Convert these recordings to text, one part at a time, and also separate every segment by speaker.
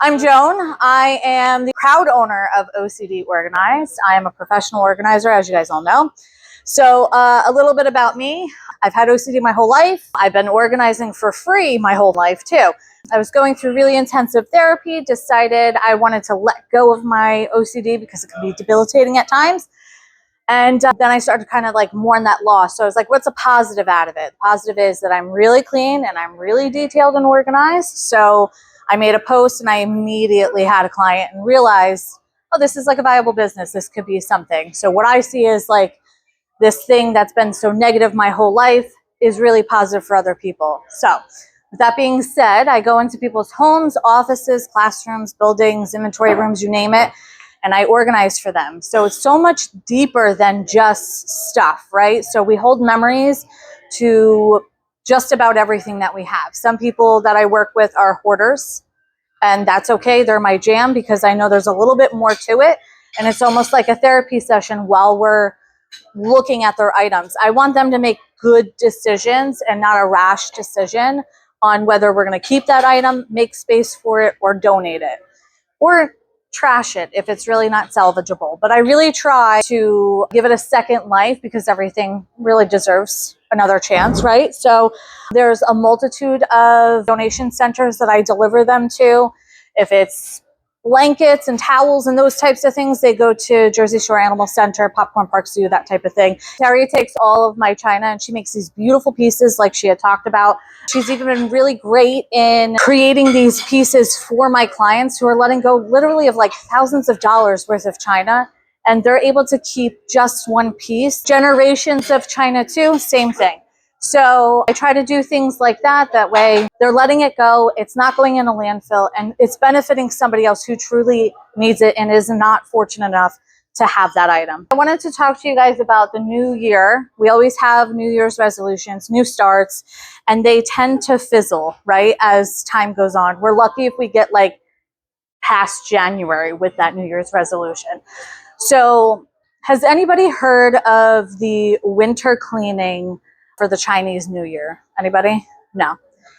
Speaker 1: I'm Joan. I am the proud owner of OCD Organized. I am a professional organizer, as you guys all know. So a little bit about me. I've had OCD my whole life. I've been organizing for free my whole life too. I was going through really intensive therapy, decided I wanted to let go of my OCD because it can be debilitating at times. And then I started kind of like mourn that loss. So I was like, what's a positive out of it? The positive is that I'm really clean and I'm really detailed and organized. So I made a post and I immediately had a client and realized, oh, this is like a viable business. This could be something. So what I see is like this thing that's been so negative my whole life is really positive for other people. So with that being said, I go into people's homes, offices, classrooms, buildings, inventory rooms, you name it, and I organize for them. So it's so much deeper than just stuff, right? So we hold memories to just about everything that we have. Some people that I work with are hoarders, and that's okay. They're my jam because I know there's a little bit more to it. And it's almost like a therapy session while we're looking at their items. I want them to make good decisions and not a rash decision on whether we're going to keep that item, make space for it, or donate it, or trash it if it's really not salvageable. But I really try to give it a second life because everything really deserves another chance, right? So there's a multitude of donation centers that I deliver them to. If it's blankets and towels and those types of things, they go to Jersey Shore Animal Center, Popcorn Park Zoo, that type of thing. Terry takes all of my china and she makes these beautiful pieces like she had talked about. She's even been really great in creating these pieces for my clients who are letting go literally of like thousands of dollars worth of china, and they're able to keep just one piece. Generations of china too, same thing. So I try to do things like that. That way they're letting it go. It's not going in a landfill and it's benefiting somebody else who truly needs it and is not fortunate enough to have that item. I wanted to talk to you guys about the new year. We always have New Year's resolutions, new starts, and they tend to fizzle, right, as time goes on. We're lucky if we get like past January with that New Year's resolution. So has anybody heard of the winter cleaning for the Chinese New Year? Anybody? No.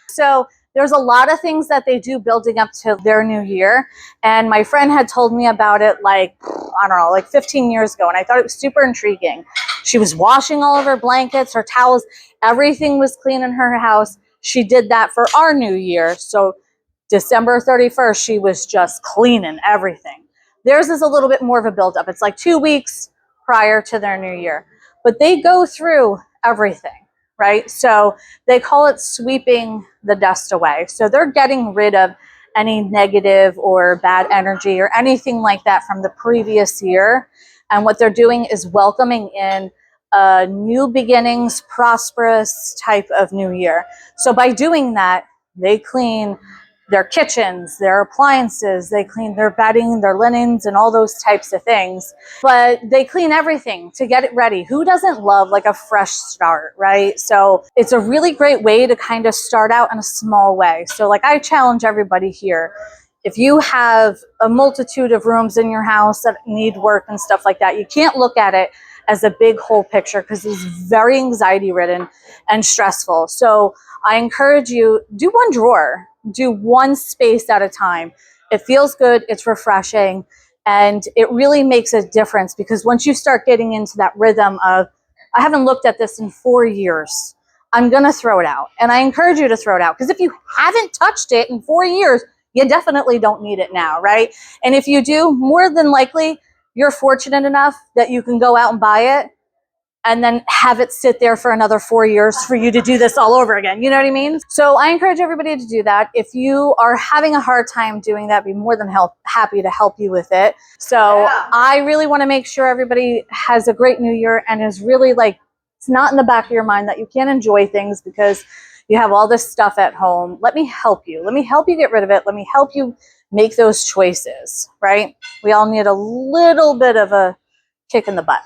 Speaker 1: So there's a lot of things that they do building up to their new year. And my friend had told me about it like, I don't know, like 15 years ago. And I thought it was super intriguing. She was washing all of her blankets, her towels, everything was clean in her house. She did that for our new year. So December 31st, she was just cleaning everything. Theirs is a little bit more of a buildup. It's like 2 weeks prior to their new year. But they go through everything, right? So they call it sweeping the dust away. So they're getting rid of any negative or bad energy or anything like that from the previous year. And what they're doing is welcoming in a new beginnings, prosperous type of new year. So by doing that, they clean their kitchens, their appliances, they clean their bedding, their linens, and all those types of things. But they clean everything to get it ready. Who doesn't love like a fresh start, right? So it's a really great way to kind of start out in a small way. So like I challenge everybody here, if you have a multitude of rooms in your house that need work and stuff like that, you can't look at it as a big whole picture because it's very anxiety ridden and stressful. So I encourage you, do one drawer, do one space at a time. It feels good, it's refreshing, and it really makes a difference because once you start getting into that rhythm of, I haven't looked at this in 4 years, I'm gonna throw it out. And I encourage you to throw it out because if you haven't touched it in 4 years, you definitely don't need it now, right? And if you do, more than likely, you're fortunate enough that you can go out and buy it and then have it sit there for another 4 years for you to do this all over again. You know what I mean? So I encourage everybody to do that. If you are having a hard time doing that, be more than happy to help you with it. So I really want to make sure everybody has a great new year and is really like, it's not in the back of your mind that you can't enjoy things because you have all this stuff at home. Let me help you. Let me help you get rid of it. Let me help you make those choices, right? We all need a little bit of a kick in the butt.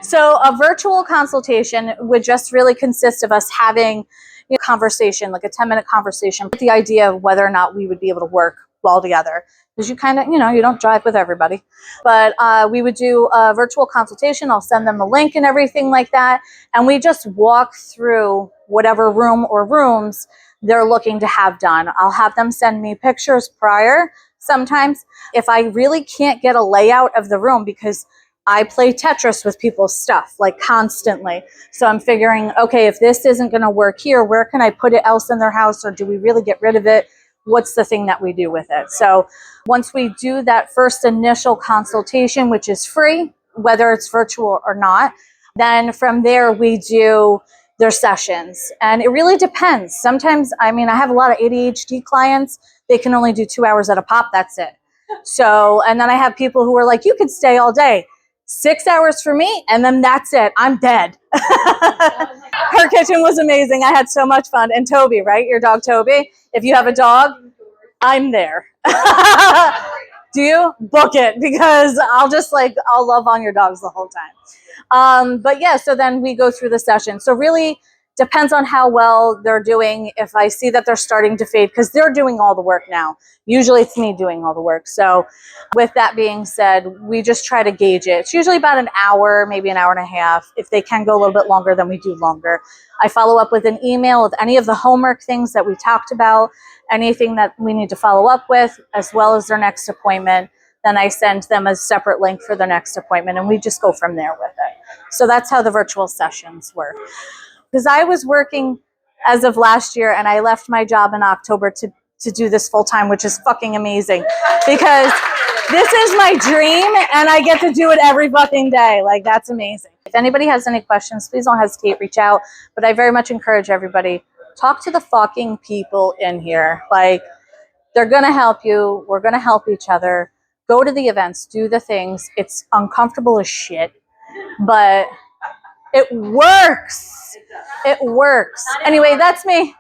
Speaker 1: So a virtual consultation would just really consist of us having a conversation, like a 10-minute conversation, with the idea of whether or not we would be able to work well together. Because you kind of, you don't drive with everybody. But we would do a virtual consultation. I'll send them the link and everything like that. And we just walk through whatever room or rooms they're looking to have done. I'll have them send me pictures prior sometimes. If I really can't get a layout of the room, because I play Tetris with people's stuff like constantly. So I'm figuring, okay, if this isn't going to work here, where can I put it else in their house? Or do we really get rid of it? What's the thing that we do with it? So once we do that first initial consultation, which is free, whether it's virtual or not, then from there we do their sessions. And it really depends. Sometimes, I mean, I have a lot of ADHD clients. They can only do 2 hours at a pop. That's it. So, and then I have people who are like, you could stay all day. 6 hours for me, and then that's it. I'm dead. Her kitchen was amazing. I had so much fun. And Toby, right? Your dog Toby. If you have a dog, I'm there. Do you? Book it, because I'll love on your dogs the whole time. But yeah, so then we go through the session. So really depends on how well they're doing. If I see that they're starting to fade, because they're doing all the work now. Usually it's me doing all the work. So with that being said, we just try to gauge it. It's usually about an hour, maybe an hour and a half. If they can go a little bit longer, then we do longer. I follow up with an email with any of the homework things that we talked about, anything that we need to follow up with, as well as their next appointment. Then I send them a separate link for their next appointment, and we just go from there with it. So that's how the virtual sessions work. Because I was working as of last year, and I left my job in October to do this full time, which is fucking amazing, because this is my dream and I get to do it every fucking day. Like, that's amazing. If anybody has any questions, please don't hesitate, reach out. But I very much encourage everybody, talk to the fucking people in here. Like, they're going to help you. We're going to help each other. Go to the events, do the things. It's uncomfortable as shit, but it works. It works. Anyway, that's me.